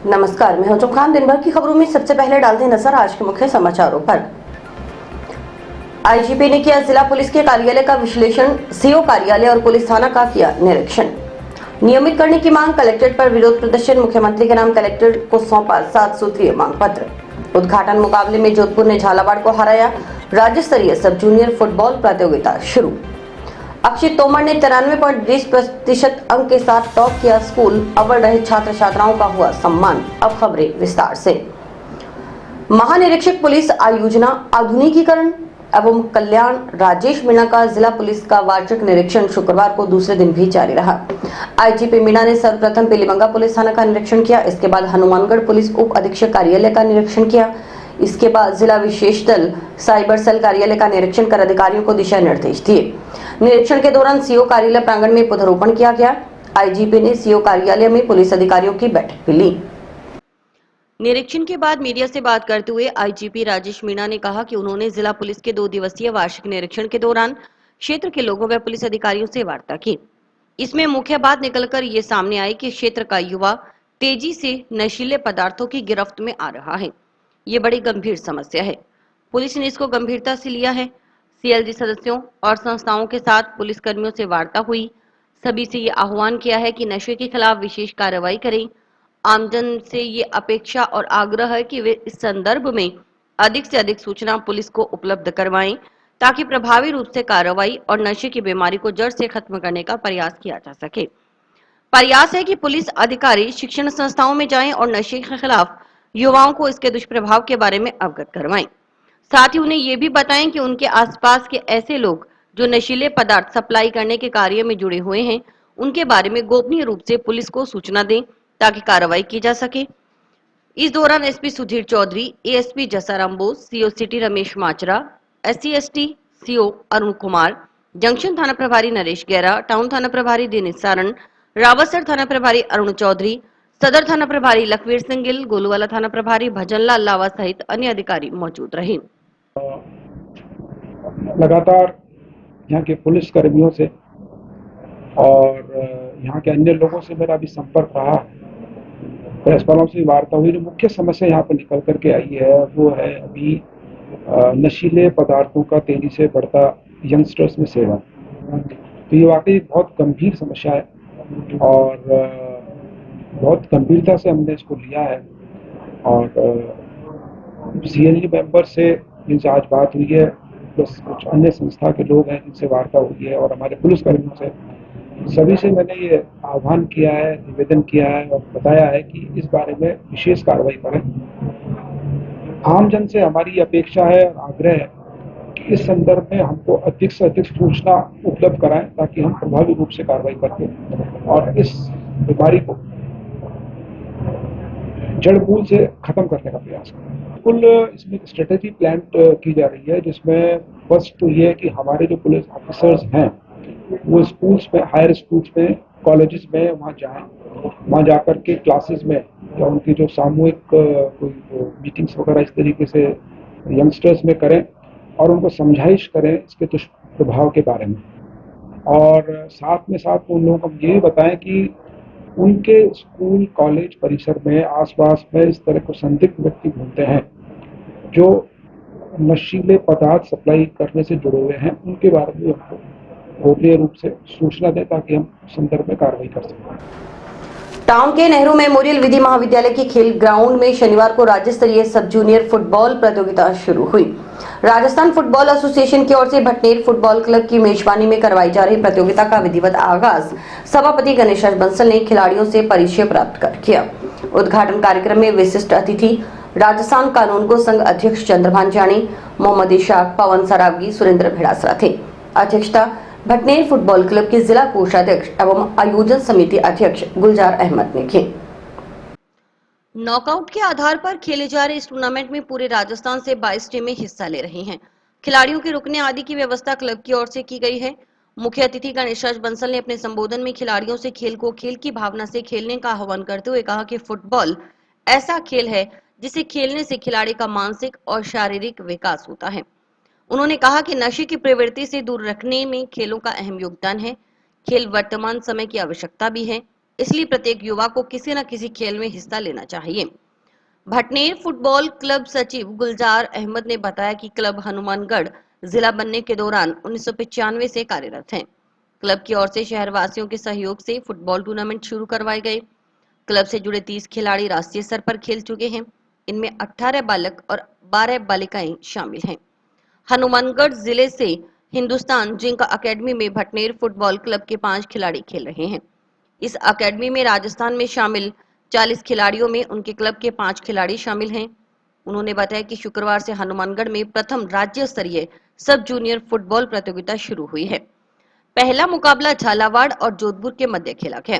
नमस्कार, मैं हूं खान। दिन भर की खबरों में सबसे पहले डालते हैं नजर आज के मुख्य समाचारों पर। आईजीपी ने किया जिला पुलिस के कार्यालय का विश्लेषण, सीओ कार्यालय और पुलिस थाना का किया निरीक्षण। नियमित करने की मांग, कलेक्ट्रेट पर विरोध प्रदर्शन, मुख्यमंत्री के नाम कलेक्टर को सौंपा 7 सूत्रीय मांग पत्र। उद्घाटन मुकाबले में जोधपुर ने झालावाड़ को हराया, राज्य स्तरीय सब जूनियर फुटबॉल प्रतियोगिता शुरू। अक्षित तोमर ने 93.20% अंक के साथ टॉप किया, स्कूल अव्वल रहे छात्र छात्राओं का हुआ सम्मान। अब खबरें विस्तार से। महानिरीक्षक पुलिस आयोजना, आधुनिकीकरण एवं कल्याण राजेश मीणा का जिला पुलिस का वार्षिक निरीक्षण शुक्रवार को दूसरे दिन भी जारी रहा। आईजीपी मीणा ने सर्वप्रथम पिलीमंगा पुलिस थाना का निरीक्षण किया, इसके बाद हनुमानगढ़ पुलिस उप अधीक्षक कार्यालय का निरीक्षण किया, इसके बाद जिला विशेष दल साइबर सेल कार्यालय का निरीक्षण कर अधिकारियों को दिशा निर्देश दिए। निरीक्षण के दौरान सीओ कार्यालय प्रांगण में पौधारोपण किया गया। आईजीपी ने सीओ कार्यालय में पुलिस अधिकारियों की बैठक भी ली। निरीक्षण के बाद मीडिया से बात करते हुए आईजीपी राजेश मीणा ने कहा कि उन्होंने जिला पुलिस के 2 दिवसीय वार्षिक निरीक्षण के दौरान क्षेत्र के लोगों व पुलिस अधिकारियों से वार्ता की। इसमें मुख्य बात निकलकर ये सामने आई कि क्षेत्र का युवा तेजी से नशीले पदार्थों की गिरफ्त में आ रहा है। ये बड़ी गंभीर समस्या है। पुलिस ने इसको गंभीरता से लिया है। सीएलजी सदस्यों और संस्थाओं के साथ पुलिस कर्मियों से वार्ता हुई। सभी से ये आह्वान किया है कि नशे के खिलाफ विशेष कार्रवाई करें। आमजन से ये अपेक्षा और आग्रह है कि वे इस संदर्भ में अधिक से अधिक सूचना पुलिस को उपलब्ध करवाएं, ताकि प्रभावी रूप से कार्रवाई और नशे की बीमारी को जड़ से खत्म करने का प्रयास किया जा सके। प्रयास है कि पुलिस अधिकारी शिक्षण संस्थाओं में जाएं और नशे के खिलाफ युवाओं को इसके दुष्प्रभाव के बारे में अवगत करवाएं। साथ ही उन्हें ये भी बताएं कि उनके आसपास के ऐसे लोग जो नशीले पदार्थ सप्लाई करने के कार्य में जुड़े हुए हैं, उनके बारे में गोपनीय रूप से पुलिस को सूचना दें, ताकि कार्रवाई की जा सके। इस दौरान SP Sudhir Chaudhary, ASP Jasaram Bose, CO city Ramesh Machra, SC/ST CO Arun Kumar, junction थाना प्रभारी नरेश गैरा, टाउन थाना प्रभारी दिनेश सारण, रावतसर थाना प्रभारी अरुण चौधरी, सदर थाना प्रभारी लखवीर सिंह गिल, गोलूवाला थाना प्रभारी भजनलाल लावा सहित अन्य अधिकारी मौजूद रहे। लगातार यहाँ के पुलिस कर्मियों से और यहाँ के अन्य लोगों से मेरा भी संपर्क रहा। प्रेस वालों से वार्ता हुई। जो मुख्य समस्या यहाँ पर निकल करके आई है वो है अभी नशीले पदार्थों का तेजी से बढ़ता यंगस्टर्स में सेवन। तो ये वाकई बहुत गंभीर समस्या है और बहुत गंभीरता से हमने इसको लिया है। और सीएलजी मेंबर से जिनसे आज बात हुई है, प्लस कुछ अन्य संस्था के लोग हैं जिनसे वार्ता हुई है, और हमारे पुलिस कर्मियों से, सभी से मैंने ये आह्वान किया है, निवेदन किया है और बताया है कि इस बारे में विशेष कार्रवाई करें। आमजन से हमारी अपेक्षा है और आग्रह है कि इस संदर्भ में हमको अधिक से अधिक सूचना उपलब्ध कराएं, ताकि हम प्रभावी रूप से कार्रवाई करके और इस बीमारी को जड़ मूल से खत्म करने का प्रयास करें। कुल इसमें स्ट्रेटेजी प्लान की जा रही है, जिसमें फर्स्ट तो ये है कि हमारे जो पुलिस ऑफिसर्स हैं वो स्कूल्स में, हायर स्कूल्स में, कॉलेजेस में वहाँ जाएं, वहाँ जाकर के क्लासेस में या उनकी जो सामूहिक कोई मीटिंग्स वगैरह इस तरीके से यंगस्टर्स में करें और उनको समझाइश करें इसके दुष्प्रभाव के बारे में। और साथ में साथ उन लोगों को ये भी बताएं कि उनके स्कूल कॉलेज परिसर में आसपास में इस तरह को संदिग्ध व्यक्ति घूमते हैं जो नशीले पदार्थ सप्लाई करने से जुड़े हुए हैं, उनके बारे में हमको गोपनीय रूप से सूचना दें, ताकि हम संदर्भ में कार्रवाई कर सकें। टाउन के नेहरू मेमोरियल विधि महाविद्यालय के खेल ग्राउंड में शनिवार को राज्य स्तरीय सब जूनियर फुटबॉल प्रतियोगिता शुरू हुई। राजस्थान फुटबॉल एसोसिएशन की ओर से भटनेर फुटबॉल क्लब की मेजबानी में करवाई जा रही प्रतियोगिता का विधिवत आगाज सभापति गणेश बंसल ने खिलाड़ियों से परिचय प्राप्त कर किया। उद्घाटन कार्यक्रम में विशिष्ट अतिथि राजस्थान कानून को संघ अध्यक्ष चंद्रभान जानी, मोहम्मद इशाक, पवन सरावगी, सुरेंद्र भिड़ासरा थे। अध्यक्षता भटनेर फुटबॉल क्लब के जिला कोषाध्यक्ष एवं आयोजन समिति अध्यक्ष गुलजार अहमद ने की। नॉकआउट के आधार पर खेले जा रहे इस टूर्नामेंट में पूरे राजस्थान से 22 टीमें हिस्सा ले रही हैं। खिलाड़ियों के रुकने आदि की व्यवस्था क्लब की ओर से की गई है। मुख्य अतिथि गणेश बंसल ने अपने संबोधन में खिलाड़ियों से खेल को खेल की भावना से खेलने का आह्वान करते हुए कहा कि फुटबॉल ऐसा खेल है जिसे खेलने से खिलाड़ी का मानसिक और शारीरिक विकास होता है। उन्होंने कहा कि नशे की प्रवृत्ति से दूर रखने में खेलों का अहम योगदान है। खेल वर्तमान समय की आवश्यकता भी है। इसलिए प्रत्येक युवा को किसी न किसी खेल में हिस्सा लेना चाहिए। भटनेर फुटबॉल क्लब सचिव गुलजार अहमद ने बताया कि क्लब हनुमानगढ़ जिला बनने के दौरान 1995 से कार्यरत है। क्लब की ओर से शहरवासियों के सहयोग से फुटबॉल टूर्नामेंट शुरू करवाए गए। क्लब से जुड़े 30 खिलाड़ी राष्ट्रीय स्तर पर खेल चुके हैं। इनमें 18 बालक और 12 बालिकाएं शामिल हैं। हनुमानगढ़ जिले से हिंदुस्तान जिंक अकेडमी में भटनेर फुटबॉल क्लब के 5 खिलाड़ी खेल रहे हैं। इस अकेडमी में राजस्थान में शामिल 40 खिलाड़ियों में उनके क्लब के 5 खिलाड़ी शामिल हैं। उन्होंने बताया कि शुक्रवार से हनुमानगढ़ में प्रथम राज्य स्तरीय सब जूनियर फुटबॉल प्रतियोगिता शुरू हुई है। पहला मुकाबला झालावाड़ और जोधपुर के मध्य खेला गया।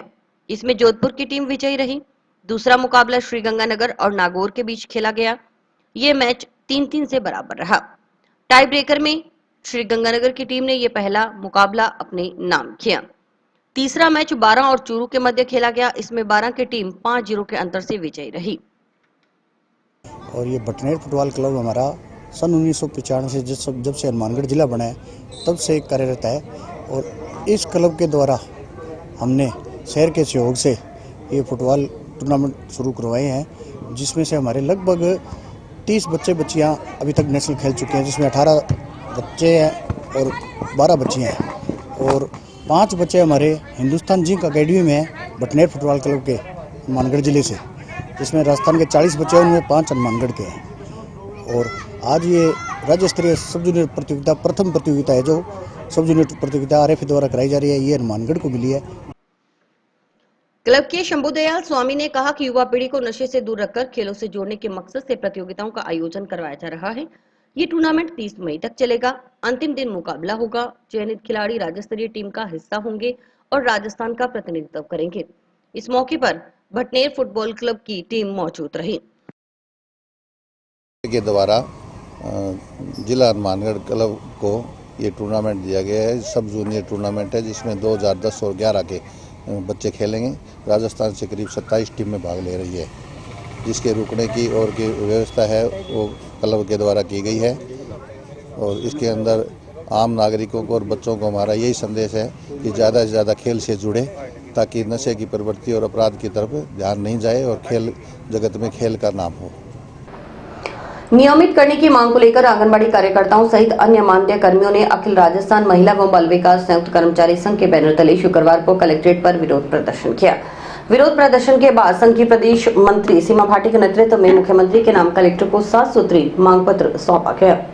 इसमें जोधपुर की टीम विजयी रही। दूसरा मुकाबला श्रीगंगानगर और नागौर के बीच खेला गया। ये मैच 3-3 से बराबर रहा। टाई ब्रेकर में श्रीगंगानगर की टीम ने यह पहला मुकाबला अपने नाम किया। तीसरा मैच 12 और चूरू के मध्य खेला गया। इसमें 12 की टीम 5-0 के अंतर से विजयी रही। और ये भटनेर फुटबॉल क्लब हमारा सन 1995 से जब से हनुमानगढ़ जिला बना है तब से कार्यरत है। और इस क्लब के द्वारा हमने शहर के सहयोग से ये फुटबॉल टूर्नामेंट शुरू करवाए हैं, जिसमें से हमारे लगभग 30 बच्चे बच्चियां अभी तक नेशनल खेल चुके हैं, जिसमें 18 बच्चे हैं और 12 बच्चियां हैं। और 5 बच्चे हमारे हिंदुस्तान जिंक अकेडमी में हैं भटनेर फुटबॉल क्लब के हनुमानगढ़ जिले से, जिसमें राजस्थान के 40 बच्चे हैं, उनमें 5 हनुमानगढ़ के हैं। और आज ये राज्य स्तरीय सब जूनियर प्रतियोगिता प्रथम प्रतियोगिता है जो सब जूनियर प्रतियोगिता RFA द्वारा कराई जा रही है, ये हनुमानगढ़ को मिली है। क्लब के शंभुदयाल स्वामी ने कहा कि युवा पीढ़ी को नशे से दूर रखकर खेलों से जोड़ने के मकसद से प्रतियोगिताओं का आयोजन करवाया जा रहा है। ये टूर्नामेंट 30 मई तक चलेगा। अंतिम दिन मुकाबला होगा। चयनित खिलाड़ी राज्य स्तरीय टीम का हिस्सा होंगे और राजस्थान का प्रतिनिधित्व करेंगे। इस मौके पर भटनेर फुटबॉल क्लब की टीम मौजूद रही। के द्वारा जिला हनुमानगढ़ क्लब को ये टूर्नामेंट दिया गया है। सब जूनियर टूर्नामेंट है, जिसमें 2010 और 11 के बच्चे खेलेंगे। राजस्थान से करीब 27 टीम में भाग ले रही है, जिसके रुकने की और की व्यवस्था है वो क्लब के द्वारा की गई है। और इसके अंदर आम नागरिकों को और बच्चों को हमारा यही संदेश है कि ज़्यादा से ज़्यादा खेल से जुड़े, ताकि नशे की प्रवृत्ति और अपराध की तरफ ध्यान नहीं जाए और खेल जगत में खेल का नाम हो। नियमित करने की मांग को लेकर आंगनबाड़ी कार्यकर्ताओं सहित अन्य मानदेय कर्मियों ने अखिल राजस्थान महिला एवं बाल विकास संयुक्त कर्मचारी संघ के बैनर तले शुक्रवार को कलेक्ट्रेट पर विरोध प्रदर्शन किया। विरोध प्रदर्शन के बाद संघ की प्रदेश मंत्री सीमा भाटी के नेतृत्व में मुख्यमंत्री के नाम कलेक्टर को 7 सूत्री मांग पत्र सौंपा गया।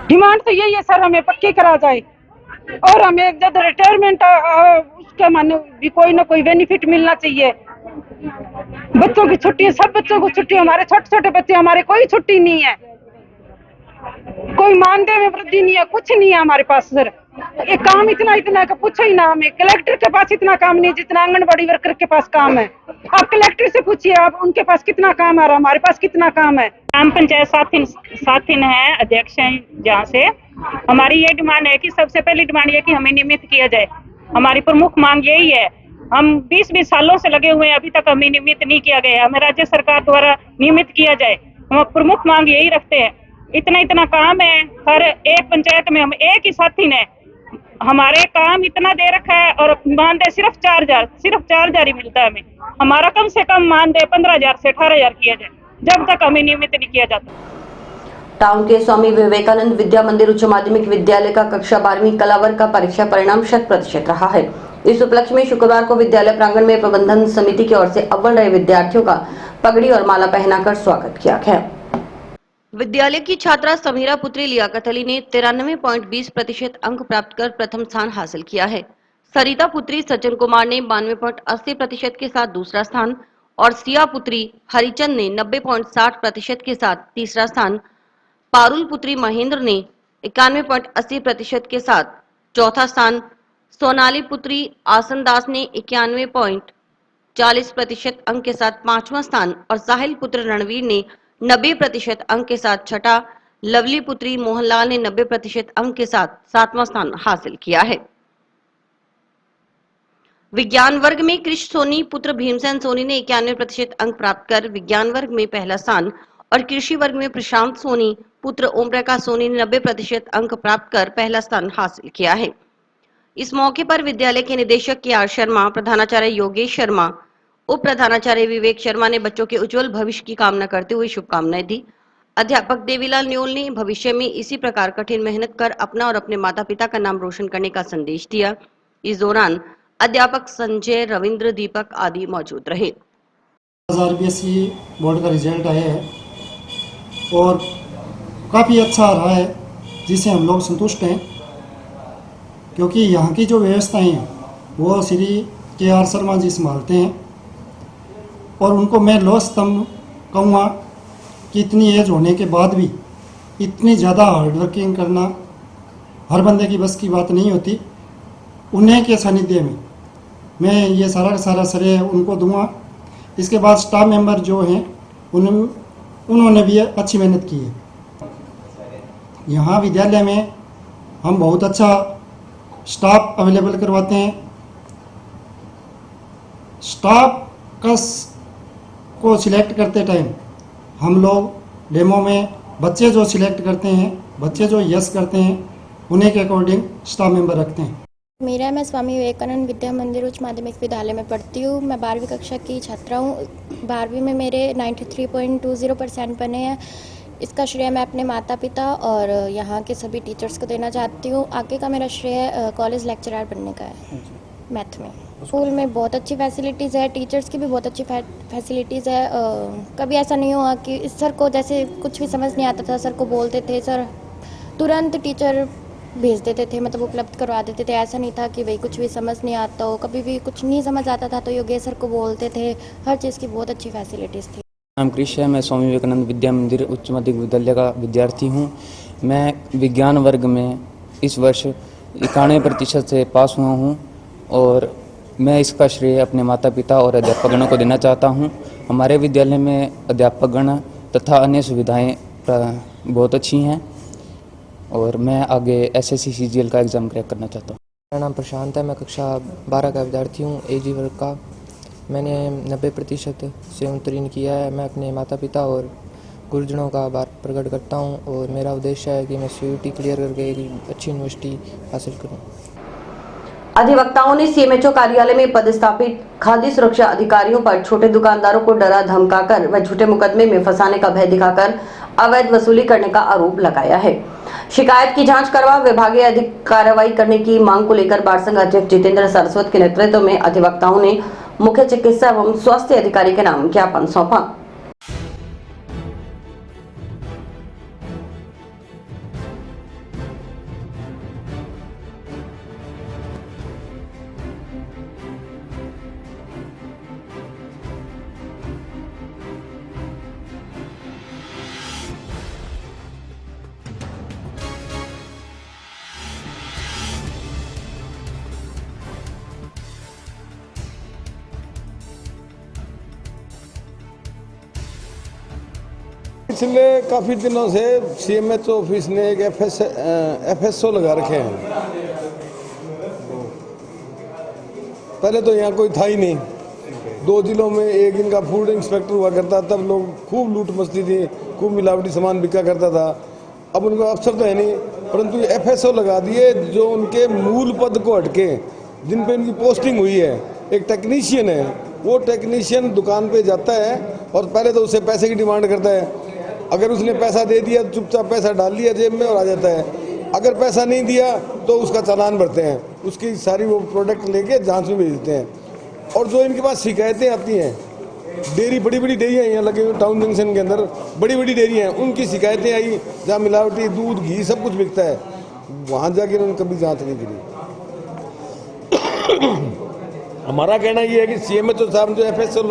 डिमांड तो यही है सर, हमें पक्की करा जाए और हमें जब रिटायरमेंट उसके माने भी कोई ना कोई बेनिफिट मिलना चाहिए। बच्चों की छुट्टी, सब बच्चों को छुट्टी, हमारे छोटे छोटे बच्चे, हमारे कोई छुट्टी नहीं है, कोई मानदेय में वृद्धि नहीं है, कुछ नहीं है हमारे पास सर। ये काम इतना का पूछो ही ना, हमें कलेक्टर के पास इतना काम नहीं जितना आंगनबाड़ी वर्कर के पास काम है। आप कलेक्टर से पूछिए, आप उनके पास कितना काम आ रहा, हमारे पास कितना काम है। ग्राम पंचायत साथिन है, अध्यक्ष हैं, जहाँ से हमारी ये डिमांड है कि सबसे पहली डिमांड ये कि हमें नियमित किया जाए। हमारी प्रमुख मांग यही है। हम 20 सालों से लगे हुए हैं, अभी तक हमें नियमित नहीं किया गया। हमें राज्य सरकार द्वारा नियमित किया जाए। हम प्रमुख मांग यही रखते हैं। इतना काम है, हर एक पंचायत में हम एक ही साथी ने हमारे काम इतना दे रखा है और मानदेय सिर्फ 4,000 ही मिलता है हमें। हमारा कम से कम मानदेय 15,000 से 18,000 किया जाए, जब तक हमें नियमित नहीं किया जाता। टाउन के स्वामी विवेकानंद विद्या मंदिर उच्च माध्यमिक विद्यालय का कक्षा 12वीं कला वर्ग का परीक्षा परिणाम 100% रहा है। इस उपलक्ष्य में शुक्रवार को विद्यालय प्रांगण में प्रबंधन समिति की ओर से अव्वल रहे विद्यार्थियों का पगड़ी और माला पहनाकर स्वागत किया गया। विद्यालय की छात्रा समीरा पुत्री लियाकत अली ने 93.20% अंक प्राप्त कर प्रथम स्थान हासिल किया है। सरिता पुत्री सज्जन कुमार ने 92.80% के साथ दूसरा स्थान और सिया पुत्री हरिचंद ने 90.60% के साथ तीसरा स्थान, पारुल पुत्री महेंद्र ने 91.80% के साथ चौथा स्थान सोनाली पुत्री आसन दास ने 91.40% अंक के साथ पांचवां स्थान और साहिल पुत्र रणवीर ने 90% अंक के साथ छठा, लवली पुत्री मोहनलाल ने 90% अंक के साथ सातवां स्थान हासिल किया है। विज्ञान वर्ग में कृष सोनी पुत्र भीमसेन सोनी ने 91% अंक प्राप्त कर विज्ञान वर्ग में पहला स्थान और कृषि वर्ग में प्रशांत सोनी पुत्र ओम प्रकाश सोनी ने 90% अंक प्राप्त कर पहला स्थान हासिल किया है। इस मौके पर विद्यालय के निदेशक के आर शर्मा, प्रधानाचार्य योगेश शर्मा, उप प्रधानाचार्य विवेक शर्मा ने बच्चों के उज्जवल भविष्य की कामना करते हुए शुभकामनाएं दी। अध्यापक देवीलाल न्योल ने भविष्य में इसी प्रकार कठिन मेहनत कर अपना और अपने माता पिता का नाम रोशन करने का संदेश दिया। इस दौरान अध्यापक संजय, रविंद्र, दीपक आदि मौजूद रहे। 2020 बोर्ड का रिजल्ट आया है और काफ़ी अच्छा रहा है, जिससे हम लोग संतुष्ट हैं, क्योंकि यहाँ की जो व्यवस्थाएं हैं वो श्री के आर शर्मा जी संभालते हैं और उनको मैं लोस्तम कहूँगा कि इतनी एज होने के बाद भी इतनी ज़्यादा हार्डवर्किंग करना हर बंदे की बस की बात नहीं होती। उन्हीं के सानिध्य में मैं ये सारा का सारा श्रेय उनको दूंगा। इसके बाद स्टाफ मेंबर जो हैं उन्होंने भी अच्छी मेहनत की है। यहाँ विद्यालय में हम बहुत अच्छा स्टाफ अवेलेबल करवाते हैं। स्टाफ को सिलेक्ट करते टाइम हम लोग डेमो में बच्चे जो सिलेक्ट करते हैं, बच्चे जो यस करते हैं, उन्हीं के अकॉर्डिंग स्टाफ मेंबर रखते हैं। मेरा मैं स्वामी विवेकानंद विद्या मंदिर उच्च माध्यमिक विद्यालय में पढ़ती हूँ। मैं 12वीं कक्षा की छात्रा हूँ। 12वीं में मेरे 93.20% बने हैं। इसका श्रेय मैं अपने माता पिता और यहाँ के सभी टीचर्स को देना चाहती हूँ। आगे का मेरा श्रेय कॉलेज लेक्चरर बनने का है मैथ में। स्कूल में बहुत अच्छी फैसिलिटीज़ है, टीचर्स की भी बहुत अच्छी फैसिलिटीज़ है। कभी ऐसा नहीं हुआ कि इस सर को जैसे कुछ भी समझ नहीं आता था, सर को बोलते थे, सर तुरंत टीचर भेज देते थे, मतलब उपलब्ध करवा देते थे। ऐसा नहीं था कि भाई कुछ भी समझ नहीं आता हो। कभी भी कुछ नहीं समझ आता था तो योगेश सर को बोलते थे। हर चीज़ की बहुत अच्छी फैसिलिटीज़ थी। नाम कृष है। मैं स्वामी विवेकानंद विद्या मंदिर उच्च माध्यमिक विद्यालय का विद्यार्थी हूँ। मैं विज्ञान वर्ग में इस वर्ष 91% से पास हुआ हूँ और मैं इसका श्रेय अपने माता पिता और अध्यापकगणों को देना चाहता हूँ। हमारे विद्यालय में अध्यापकगण तथा अन्य सुविधाएँ बहुत अच्छी हैं और मैं आगे SSC CGL का एग्ज़ाम क्रैक करना चाहता हूँ। मेरा नाम प्रशांत है। मैं कक्षा 12 का विद्यार्थी हूँ, AG वर्ग का। मैंने 90% से उत्तीर्ण किया है। मैं अपने माता पिता और गुरुजनों का आभार प्रकट करता हूँ और मेरा उद्देश्य है कि मैं CUET क्लियर करके एक अच्छी यूनिवर्सिटी हासिल करूँ। अधिवक्ताओं ने CMHO कार्यालय में पदस्थापित खाद्य सुरक्षा अधिकारियों पर छोटे दुकानदारों को डरा धमकाकर व झूठे मुकदमे में फंसाने का भय दिखाकर अवैध वसूली करने का आरोप लगाया है। शिकायत की जांच करवा विभागीय अधिक कार्रवाई करने की मांग को लेकर बार संघ अध्यक्ष जितेंद्र सरस्वत के नेतृत्व में अधिवक्ताओं ने मुख्य चिकित्सा एवं स्वास्थ्य अधिकारी के नाम ज्ञापन सौंपा। पिछले काफ़ी दिनों से CMHO ऑफिस ने एक FSO लगा रखे हैं। पहले तो यहाँ कोई था ही नहीं। 2 जिलों में एक इनका फूड इंस्पेक्टर हुआ करता, तब लोग खूब लूट मस्ती थी, खूब मिलावटी सामान बिका करता था। अब उनको अफसर तो है नहीं, परंतु ये FSO लगा दिए जो उनके मूल पद को हटके जिन पे उनकी पोस्टिंग हुई है। एक टेक्नीशियन है, वो टेक्नीशियन दुकान पे जाता है और पहले तो उससे पैसे की डिमांड करता है। अगर उसने पैसा दे दिया तो चुपचाप पैसा डाल लिया जेब में और आ जाता है। अगर पैसा नहीं दिया तो उसका चालान भरते हैं, उसकी सारी वो प्रोडक्ट लेके जांच में भेज देते हैं। और जो इनके पास शिकायतें आती हैं, डेयरी बड़ी बड़ी डेयरियाँ यहाँ लगे हुए टाउन जंक्शन के अंदर बड़ी बड़ी डेयरियाँ हैं, उनकी शिकायतें आई जहाँ मिलावटी दूध घी सब कुछ बिकता है, वहाँ जाके उन्होंने कभी जाँच नहीं करी। हमारा कहना ये है कि CMHO साहब जो FSO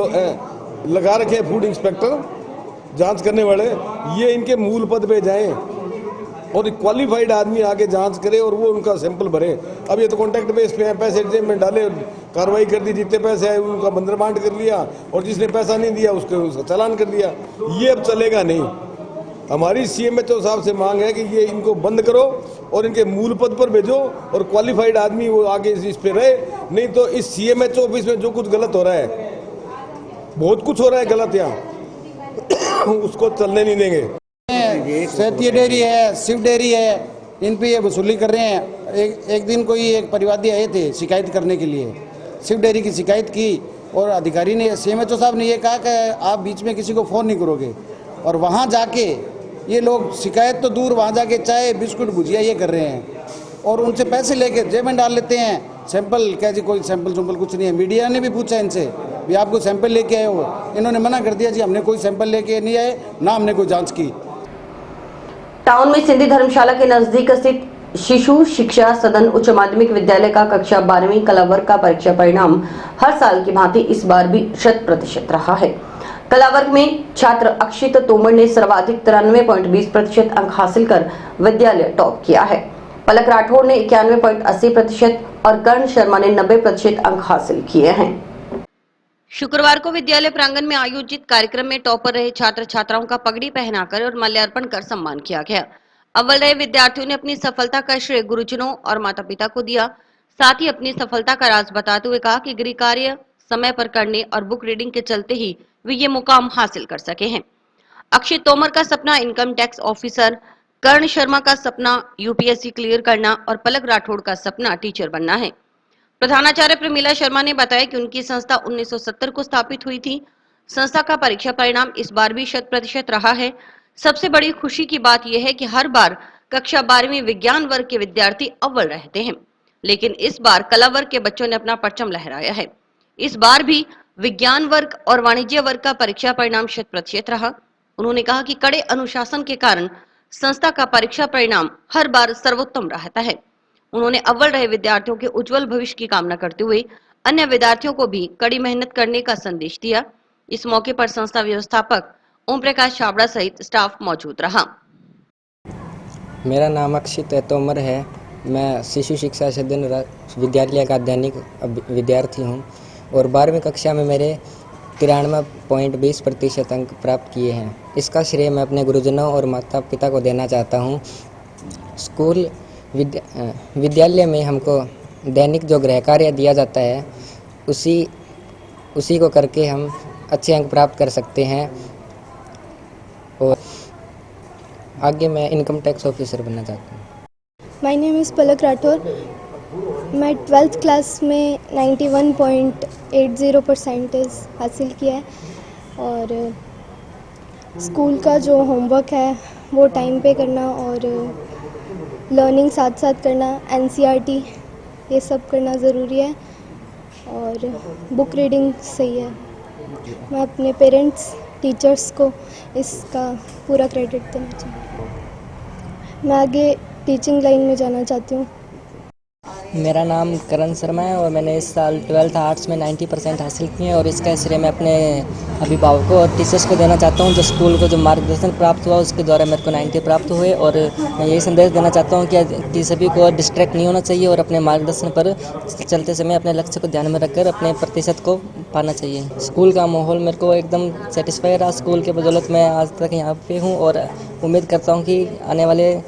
लगा रखे हैं फूड इंस्पेक्टर जांच करने वाले, ये इनके मूल पद पे जाएं और क्वालिफाइड आदमी आके जांच करे और वो उनका सैंपल भरे। अब ये तो कॉन्टैक्ट बेस पे है, पैसे जेब में डाले, कार्रवाई कर दी, जितने पैसे आए उनका बंदरबांट कर लिया और जिसने पैसा नहीं दिया उसका चालान कर दिया। ये अब चलेगा नहीं। हमारी सीएमएचओ साहब से मांग है कि ये इनको बंद करो और इनके मूल पद पर भेजो और क्वालिफाइड आदमी वो आगे इस पे रहे, नहीं तो इस सीएमएचओ ऑफिस में जो कुछ गलत हो रहा है, बहुत कुछ हो रहा है गलत यहाँ, उसको चलने नहीं देंगे। सैती डेयरी है, शिव डेयरी है, इन पे ये वसूली कर रहे हैं। एक दिन कोई एक परिवादी आए थे शिकायत करने के लिए, शिव डेयरी की शिकायत की और अधिकारी ने, सीएमएचओ साहब ने ये कहा कि आप बीच में किसी को फ़ोन नहीं करोगे, और वहाँ जाके ये लोग शिकायत तो दूर, वहाँ जाके चाय बिस्कुट भुजिया ये कर रहे हैं और उनसे पैसे लेके जेब में डाल लेते हैं। सैंपल क्या जी, कोई सैंपल कुछ नहीं है। मीडिया ने भी पूछा इनसे भी आपको सैंपल लेके आए हो, इन्होंने मना कर दिया जी हमने कोई सैंपल लेके नहीं आए, ना हमने कोई जांच की। टाउन में सिंधी धर्मशाला के नजदीक स्थित शिशु शिक्षा सदन उच्च माध्यमिक विद्यालय का कक्षा 12वीं कला वर्ग का परीक्षा परिणाम हर साल की भांति इस बार भी 100% रहा है। कला वर्ग में छात्र अक्षित तोमर ने सर्वाधिक 93.20% अंक हासिल कर विद्यालय टॉप किया है। पलक राठौड़ ने 91.80% और कर्ण शर्मा ने 90% अंक हासिल किए हैं। शुक्रवार को विद्यालय प्रांगण में आयोजित कार्यक्रम में टॉपर रहे छात्र छात्राओं का पगड़ी पहनाकर और माल्यार्पण कर सम्मान किया गया। अव्वल रहे विद्यार्थियों ने अपनी सफलता का श्रेय गुरुजनों और माता पिता को दिया। साथ ही अपनी सफलता का राज बताते हुए कहा कि गृह कार्य समय पर करने और बुक रीडिंग के चलते ही वे ये मुकाम हासिल कर सके हैं। अक्षित तोमर का सपना इनकम टैक्स ऑफिसर, कर्ण शर्मा का सपना यूपीएससी क्लियर करना और पलक राठौड़ का सपना टीचर बनना है। प्रधानाचार्य प्रमीला शर्मा ने बताया कि उनकी संस्था 1970 को स्थापित हुई थी। संस्था का परीक्षा परिणाम इस बार भी 100% रहा है। सबसे बड़ी खुशी की बात यह है कि हर बार कक्षा 12वीं विज्ञान वर्ग के विद्यार्थी अव्वल रहते हैं, लेकिन इस बार कला वर्ग के बच्चों ने अपना परचम लहराया है। इस बार भी विज्ञान वर्ग और वाणिज्य वर्ग का परीक्षा परिणाम 100% रहा। उन्होंने कहा कि कड़े अनुशासन के कारण संस्था का परीक्षा परिणाम हर बार सर्वोत्तम रहता है। उन्होंने अव्वल रहे विद्यार्थियों के उज्जवल भविष्य की कामना करते हुए अन्य विद्यार्थियों को भी कड़ी मेहनत करने का संदेश दिया। इस मौके पर संस्था व्यवस्थापक ओम प्रकाश छाबड़ा सहित स्टाफ मौजूद रहा। मेरा नाम अक्षित तोमर है। मैं शिशु शिक्षा सदन विद्यालय का दैनिक विद्यार्थी हूँ और 12वीं कक्षा में मेरे 93.20% अंक प्राप्त किए हैं। इसका श्रेय मैं अपने गुरुजनों और माता पिता को देना चाहता हूँ। स्कूल विद्यालय में हमको दैनिक जो गृह कार्य दिया जाता है उसी को करके हम अच्छे अंक प्राप्त कर सकते हैं और आगे मैं इनकम टैक्स ऑफिसर बनना चाहता हूँ। माय नेम इज़ पलक राठौर। मैं 12th क्लास में 91.80% हासिल किया है और स्कूल का जो होमवर्क है वो टाइम पे करना और लर्निंग साथ साथ करना, NCERT ये सब करना ज़रूरी है और बुक रीडिंग सही है। मैं अपने पेरेंट्स, टीचर्स को इसका पूरा क्रेडिट देना चाहूँगी। मैं आगे टीचिंग लाइन में जाना चाहती हूँ। मेरा नाम करण शर्मा है और मैंने इस साल 12th आर्ट्स में 90% हासिल किए हैं और इसका श्रेय मैं अपने अभिभावकों और टीचर्स को देना चाहता हूं। जो स्कूल को जो मार्गदर्शन प्राप्त हुआ उसके द्वारा मेरे को 90 प्राप्त हुए और मैं यही संदेश देना चाहता हूं कि सभी को डिस्ट्रैक्ट नहीं होना चाहिए और अपने मार्गदर्शन पर चलते समय अपने लक्ष्य को ध्यान में रखकर अपने प्रतिशत को पाना चाहिए। स्कूल का माहौल मेरे को एकदम सेटिस्फाई रहा। स्कूल के बदौलत मैं आज तक यहाँ पे हूँ और उम्मीद करता हूँ कि आने वाले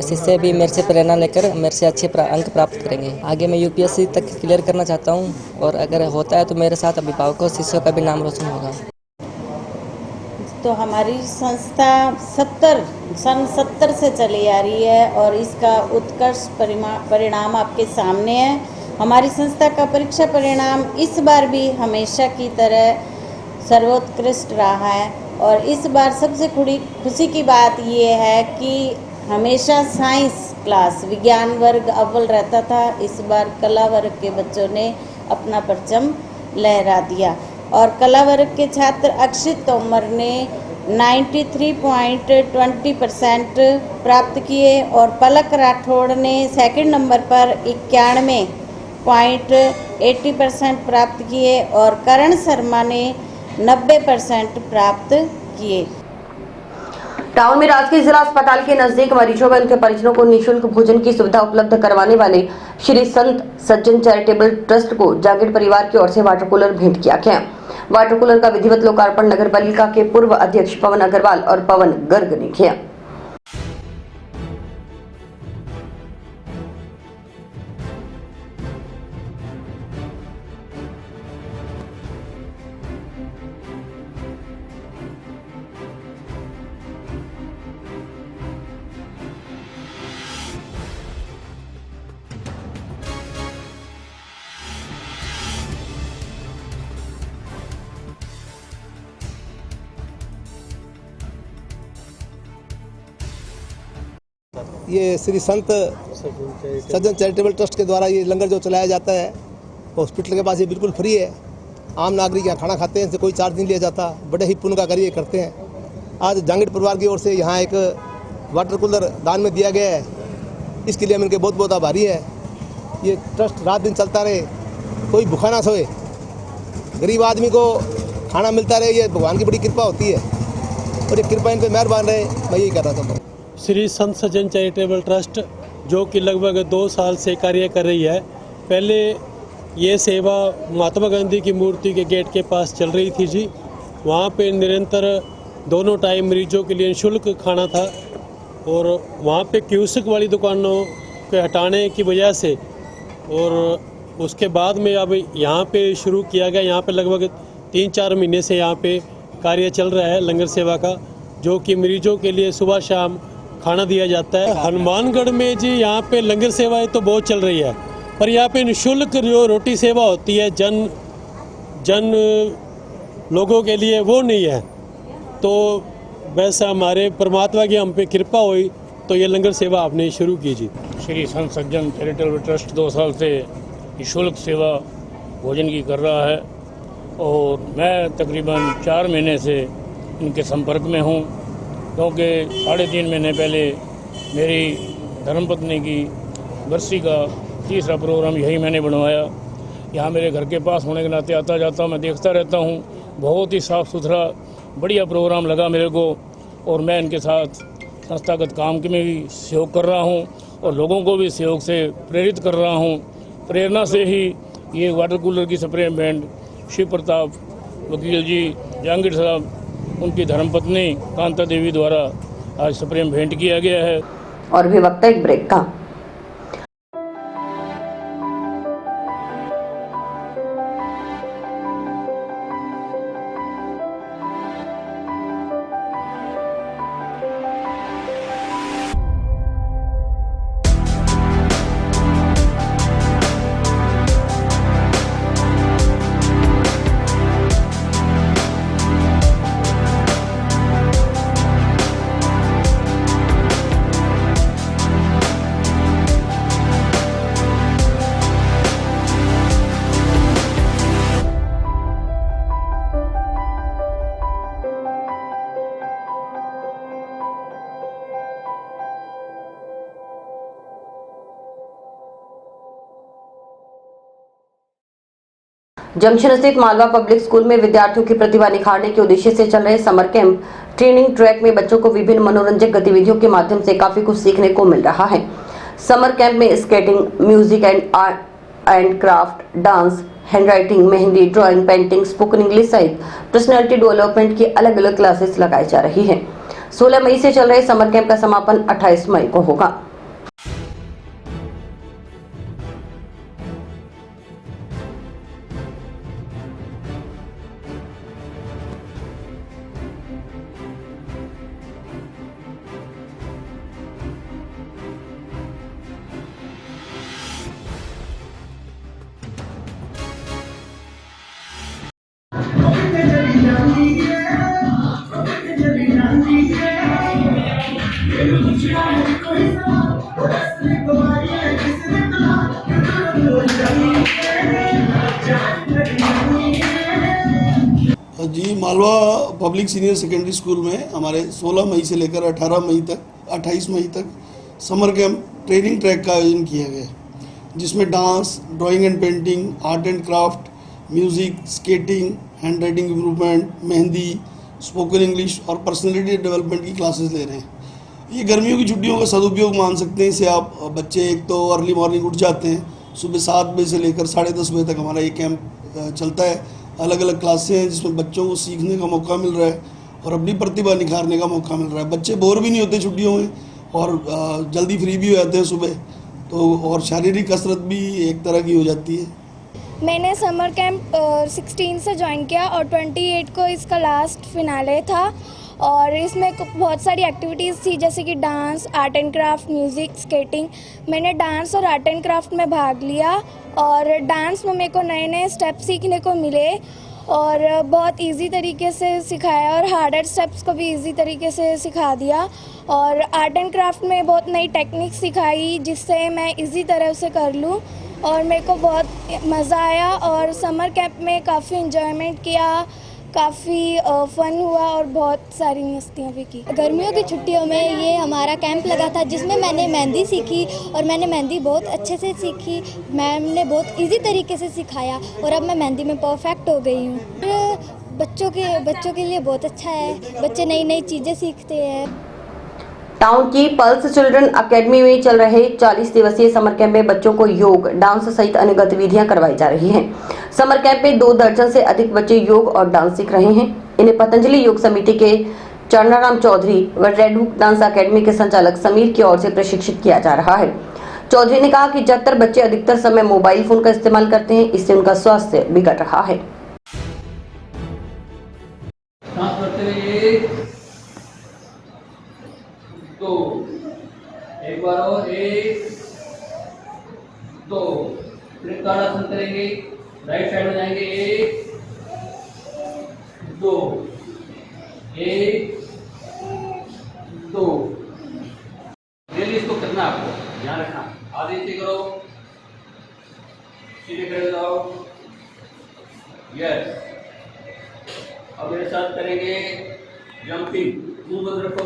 शिष्य भी मेरे से प्रेरणा लेकर मेरे से अच्छे अंक प्राप्त करेंगे। आगे मैं यूपीएससी तक क्लियर करना चाहता हूँ और अगर होता है तो मेरे साथ अभिभावकों शिष्यों का भी नाम रोशन होगा। तो हमारी संस्था सन 70 से चली आ रही है और इसका उत्कर्ष परिणाम आपके सामने है। हमारी संस्था का परीक्षा परिणाम इस बार भी हमेशा की तरह सर्वोत्कृष्ट रहा है और इस बार सबसे खुशी की बात ये है कि हमेशा साइंस क्लास विज्ञान वर्ग अव्वल रहता था, इस बार कला वर्ग के बच्चों ने अपना परचम लहरा दिया और कला वर्ग के छात्र अक्षित तोमर ने 93.20% प्राप्त किए और पलक राठौड़ ने सेकंड नंबर पर 91.80% प्राप्त किए और करण शर्मा ने 90% प्राप्त किए। टाउन में राजकीय जिला अस्पताल के नजदीक मरीजों व उनके परिजनों को निःशुल्क भोजन की सुविधा उपलब्ध करवाने वाले श्री संत सज्जन चैरिटेबल ट्रस्ट को जागीर परिवार की ओर से वाटर कूलर भेंट किया गया। वाटर कूलर का विधिवत लोकार्पण नगर पालिका के पूर्व अध्यक्ष पवन अग्रवाल और पवन गर्ग ने किया। ये श्री संत सज्जन चैरिटेबल ट्रस्ट के द्वारा ये लंगर जो चलाया जाता है हॉस्पिटल के पास, ये बिल्कुल फ्री है। आम नागरिक यहाँ खाना खाते हैं, इनसे कोई चार्ज नहीं लिया जाता। बड़े ही पुण्य का कार्य करते हैं। आज जांगीर परिवार की ओर से यहाँ एक वाटर कूलर दान में दिया गया है। इसके लिए हम इनके बहुत बहुत आभारी है। ये ट्रस्ट रात दिन चलता रहे, कोई भूखा ना सोए, गरीब आदमी को खाना मिलता रहे, ये भगवान की बड़ी कृपा होती है और ये कृपा इन पर मेहरबान रहे। मैं यही कहना चाहता हूँ। श्री संत सज्जन चैरिटेबल ट्रस्ट जो कि लगभग 2 साल से कार्य कर रही है। पहले ये सेवा महात्मा गांधी की मूर्ति के गेट के पास चल रही थी जी। वहाँ पे निरंतर दोनों टाइम मरीजों के लिए निःशुल्क खाना था और वहाँ पे कियोस्क वाली दुकानों के हटाने की वजह से और उसके बाद में अब यहाँ पे शुरू किया गया। यहाँ पे लगभग 3-4 महीने से यहाँ पे कार्य चल रहा है लंगर सेवा का, जो कि मरीजों के लिए सुबह शाम खाना दिया जाता है। हनुमानगढ़ में जी यहाँ पे लंगर सेवाएं तो बहुत चल रही है, पर यहाँ पे निःशुल्क जो रोटी सेवा होती है जन लोगों के लिए, वो नहीं है। तो वैसा हमारे परमात्मा की हम पे कृपा हुई तो ये लंगर सेवा आपने शुरू की जी। श्री संत सज्जन चैरिटेबल ट्रस्ट 2 साल से निःशुल्क सेवा भोजन की कर रहा है और मैं तकरीबन 4 महीने से इनके संपर्क में हूँ, क्योंकि 3.5 महीने पहले मेरी धर्मपत्नी की बरसी का 3रा प्रोग्राम यही मैंने बनवाया। यहाँ मेरे घर के पास होने के नाते आता जाता मैं देखता रहता हूँ। बहुत ही साफ़ सुथरा बढ़िया प्रोग्राम लगा मेरे को और मैं इनके साथ संस्थागत काम के में भी सहयोग कर रहा हूँ और लोगों को भी सहयोग से प्रेरित कर रहा हूँ। प्रेरणा से ही ये वाटर कूलर की स्प्रे बैंड शिव प्रताप वकील जी, जहांगीर साहब, उनकी धर्मपत्नी कांता देवी द्वारा आज स्प्रे भेंट किया गया है। और भी वक्त एक ब्रेक का। जंक्शन स्थित मालवा पब्लिक स्कूल में विद्यार्थियों की प्रतिभा निखारने के उद्देश्य से चल रहे समर कैंप ट्रेनिंग ट्रैक में बच्चों को विभिन्न मनोरंजक गतिविधियों के माध्यम से काफी कुछ सीखने को मिल रहा है। समर कैंप में skating, music and craft, dance, handwriting, mehndi, drawing, painting, spoken English सहित पर्सनैलिटी डेवलपमेंट की अलग अलग क्लासेस लगाई जा रही है। 16 मई से चल रहे समर कैंप का समापन 28 मई को होगा। जी, Malwa public senior secondary school में हमारे 16 मई से लेकर 28 मई तक समर कैंप ट्रेनिंग ट्रैक का आयोजन किया गया, जिसमें dance, drawing and painting, art and craft, music, skating, hand writing improvement, mehndi, spoken English और पर्सनैलिटी डेवलपमेंट की क्लासेस ले रहे हैं। ये गर्मियों की छुट्टियों का सदुपयोग मान सकते हैं। इसे आप बच्चे एक तो अर्ली मॉर्निंग उठ जाते हैं, सुबह 7 बजे से लेकर 10:30 बजे तक हमारा ये कैंप चलता है। अलग अलग क्लासें हैं जिसमें बच्चों को सीखने का मौका मिल रहा है और अपनी प्रतिभा निखारने का मौका मिल रहा है। बच्चे बोर भी नहीं होते छुट्टियों में और जल्दी फ्री भी हो जाते हैं सुबह, तो और शारीरिक कसरत भी एक तरह की हो जाती है। मैंने समर कैंप 16 से ज्वाइन किया और 28 को इसका लास्ट फिनाले था और इसमें बहुत सारी एक्टिविटीज़ थी जैसे कि dance, art and craft, music, skating. मैंने डांस और आर्ट एंड क्राफ्ट में भाग लिया और डांस में मेरे को नए नए स्टेप सीखने को मिले और बहुत इजी तरीके से सिखाया और हार्डर स्टेप्स को भी इजी तरीके से सिखा दिया। और आर्ट एंड क्राफ्ट में बहुत नई टेक्निक सिखाई जिससे मैं इजी तरह से कर लूँ और मेरे को बहुत मज़ा आया और समर कैंप में काफ़ी इन्जॉयमेंट किया, काफ़ी फ़न हुआ और बहुत सारी मस्तियाँ भी की। गर्मियों की छुट्टियों में ये हमारा कैंप लगा था जिसमें मैंने मेहंदी सीखी और मैंने मेहंदी बहुत अच्छे से सीखी। मैम ने बहुत इजी तरीके से सिखाया और अब मैं मेहंदी में परफेक्ट हो गई हूँ। बच्चों के लिए बहुत अच्छा है, बच्चे नई नई चीज़ें सीखते हैं। टाउन की पल्स चिल्ड्रन एकेडमी में चल रहे 40 दिवसीय समर कैंप में बच्चों को योग, डांस सहित अन्य गतिविधियां करवाई जा रही हैं। समर कैंप में 2 दर्जन से अधिक बच्चे योग और डांस सीख रहे हैं। इन्हें पतंजलि योग समिति के चरणाराम चौधरी व रेड हुक डांस एकेडमी के संचालक समीर की ओर से प्रशिक्षित किया जा रहा है। चौधरी ने कहा कि ज्यादातर बच्चे अधिकतर समय मोबाइल फोन का इस्तेमाल करते हैं, इससे उनका स्वास्थ्य बिगड़ रहा है। तो एक बार और 1 2 फिर ताड़ासन करेंगे, राइट साइड में जाएंगे 1 2 1 2। डेली इसको करना, आपको ध्यान रखना। आधे से करो, सीधे खड़े हो जाओ। यस, अब मेरे साथ करेंगे जंपिंग। मुंह बंद रखो।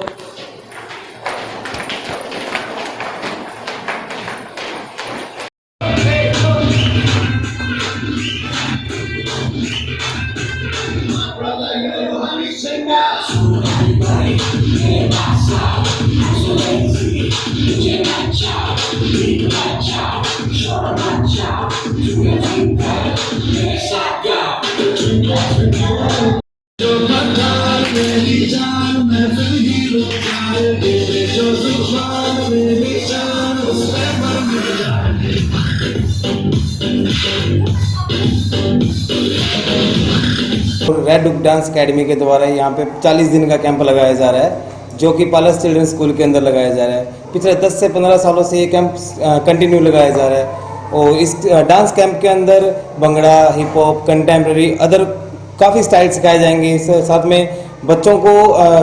रेड हुक डांस एकेडमी के द्वारा यहाँ पे 40 दिन का कैंप लगाया जा रहा है जो कि पल्स चिल्ड्रन स्कूल के अंदर लगाया जा रहा है। पिछले 10 से 15 सालों से ये कैंप कंटिन्यू लगाया जा रहा है और इस डांस कैंप के अंदर bhangra, hip hop, contemporary, other काफ़ी स्टाइल सिखाए जाएंगे। इस साथ में बच्चों को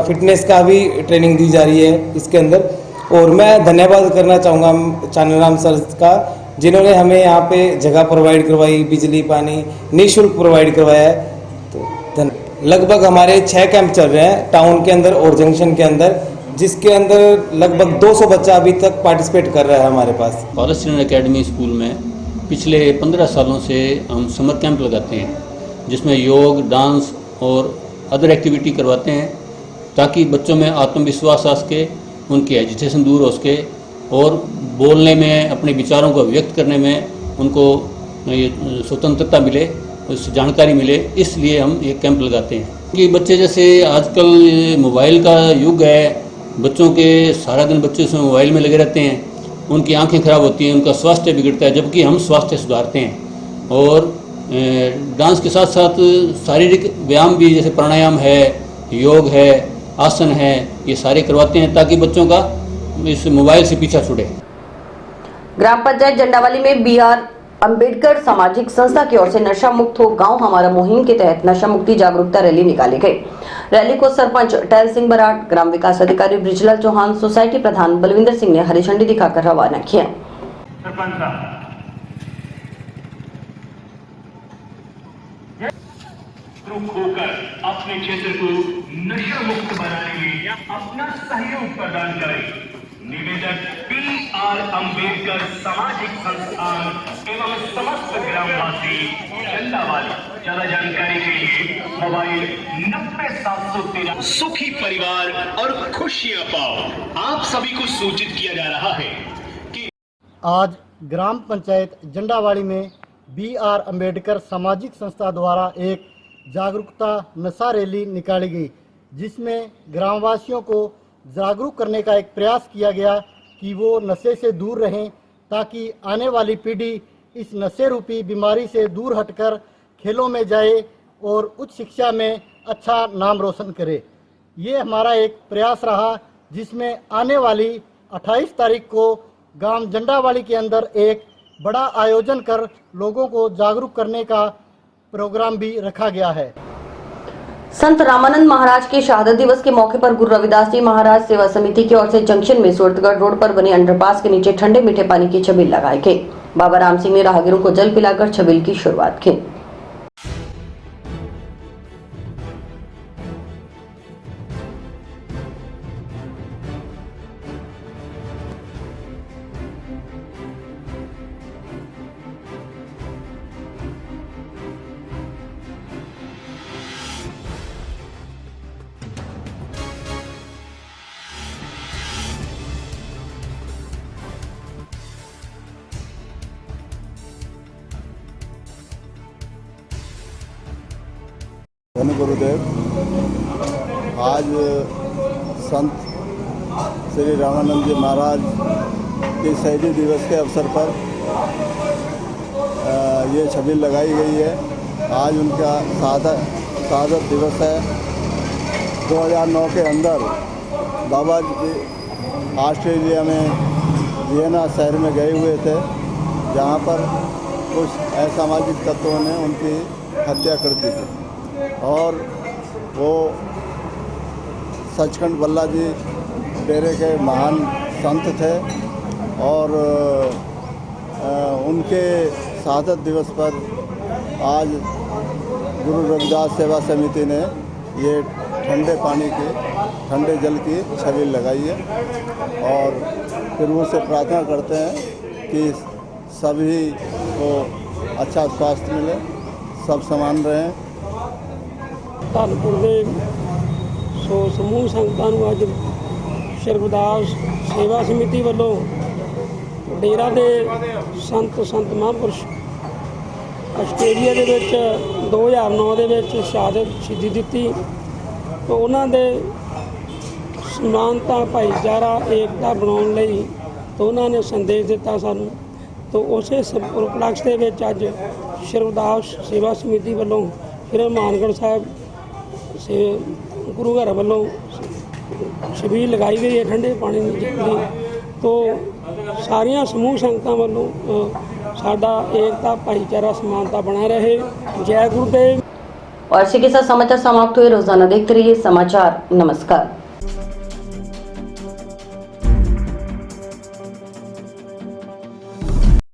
फिटनेस का भी ट्रेनिंग दी जा रही है इसके अंदर। और मैं धन्यवाद करना चाहूँगा चरणाराम सर का, जिन्होंने हमें यहाँ पे जगह प्रोवाइड करवाई, बिजली पानी निःशुल्क प्रोवाइड करवाया है। तो लगभग हमारे 6 कैंप चल रहे हैं टाउन के अंदर और जंक्शन के अंदर, जिसके अंदर लगभग 200 बच्चा अभी तक पार्टिसिपेट कर रहा है हमारे पास। पल्स चिल्ड्रन एकेडमी स्कूल में पिछले 15 सालों से हम समर कैंप लगाते हैं जिसमें योग, डांस और अदर एक्टिविटी करवाते हैं ताकि बच्चों में आत्मविश्वास आ सके, उनकी एजिटेशन दूर हो सके और बोलने में, अपने विचारों को व्यक्त करने में उनको स्वतंत्रता मिले, उससे जानकारी मिले, इसलिए हम ये कैंप लगाते हैं। कि बच्चे जैसे आजकल मोबाइल का युग है, बच्चों के सारा दिन बच्चे उसमें मोबाइल में लगे रहते हैं, उनकी आंखें खराब होती हैं, उनका स्वास्थ्य बिगड़ता है, जबकि हम स्वास्थ्य सुधारते हैं। और डांस के साथ साथ शारीरिक व्यायाम भी जैसे प्राणायाम है, योग है, आसन है, ये सारे करवाते हैं ताकि बच्चों का इस मोबाइल से पीछा छूटे। ग्राम पंचायत जंडावाली में BR अंबेडकर सामाजिक संस्था की ओर से नशा मुक्त हो गांव हमारा मुहिम के तहत नशा मुक्ति जागरूकता रैली निकाली गई। रैली को सरपंच टहल सिंह बराड़, ग्राम विकास अधिकारी ब्रिजलाल चौहान, सोसाइटी प्रधान बलविंदर सिंह ने हरी झंडी दिखाकर रवाना किया। होकर अपने क्षेत्र को नशा मुक्त बनाने में अपना सहयोग प्रदान करें। निवेदक PR अंबेडकर सामाजिक संस्थान एवं समस्त ग्रामवासी झंडावाली। ज्यादा जानकारी के लिए मोबाइल 90-713। सुखी परिवार और खुशियां पाओ, आप सभी को सूचित किया जा रहा है कि आज ग्राम पंचायत झंडावाली में BR अंबेडकर सामाजिक संस्था द्वारा एक जागरूकता नशा रैली निकाली गई, जिसमें ग्रामवासियों को जागरूक करने का एक प्रयास किया गया कि वो नशे से दूर रहें, ताकि आने वाली पीढ़ी इस नशे रूपी बीमारी से दूर हटकर खेलों में जाए और उच्च शिक्षा में अच्छा नाम रोशन करे। ये हमारा एक प्रयास रहा, जिसमें आने वाली 28 तारीख को गांव झंडावाली के अंदर एक बड़ा आयोजन कर लोगों को जागरूक करने का प्रोग्राम भी रखा गया है। संत रामानंद महाराज के शहादत दिवस के मौके पर गुरु रविदास जी महाराज सेवा समिति की ओर से जंक्शन में सूरतगढ़ रोड पर बने अंडरपास के नीचे ठंडे मीठे पानी की छबील लगाई गई। बाबा राम सिंह ने राहगीरों को जल पिलाकर छबील की शुरुआत की। धन्य गुरुदेव, आज संत श्री रामानंद जी महाराज के शहीदी दिवस के अवसर पर ये छबील लगाई गई है। आज उनका शहादत दिवस है। 2009 के अंदर बाबा जी ऑस्ट्रेलिया में वियना शहर में गए हुए थे, जहाँ पर कुछ असामाजिक तत्वों ने उनकी हत्या कर दी थी और वो सचखंड बल्ला जी डेरे के महान संत थे और उनके शहादत दिवस पर आज गुरु रविदास सेवा समिति ने ये ठंडे जल की छबील लगाई है और फिर उनसे प्रार्थना करते हैं कि सभी को अच्छा स्वास्थ्य मिले, सब समान रहें। ਧੰਨਪੁਰ ਦੇ ਸੋ ਸਮੂਹ ਸੰਗਤਾਂ ਨੂੰ ਅੱਜ ਸ਼੍ਰੀ ਰਵਿਦਾਸ ਸੇਵਾ ਸਮਿਤੀ ਵੱਲੋਂ ਡੇਰਾ ਦੇ ਸੰਤ ਮਹਾਂਪੁਰਸ਼ ਆਸਟ੍ਰੇਲੀਆ ਦੇ ਵਿੱਚ 2009 ਦੇ ਵਿੱਚ ਸ਼ਹੀਦੀ ਦਿੱਤੀ। ਤਾਂ ਉਹਨਾਂ ਦੇ ਸਮਾਨਤਾ ਭਾਈਚਾਰਾ ਏਕਤਾ ਬਣਾਉਣ ਲਈ ਤਾਂ ਉਹਨਾਂ ਨੇ ਸੰਦੇਸ਼ ਦਿੱਤਾ ਸਾਨੂੰ। ਤਾਂ ਉਸੇ ਉਪਲਕਸ਼ ਦੇ ਵਿੱਚ ਅੱਜ ਸ਼੍ਰੀ ਰਵਿਦਾਸ ਸੇਵਾ ਸਮਿਤੀ ਵੱਲੋਂ ਫਿਰ ਮਾਨਗੜ੍ਹ ਸਾਹਿਬ गुरु घर वालों छबील लगाई गई है ठंडे पानी की। तो सारिया समूह संगतां वालों साडा एकता भाईचारा समानता बना रहे। जय गुरुदेव। और इसी के साथ समाचार समाप्त हुए। रोजाना देखते रहिए समाचार। नमस्कार।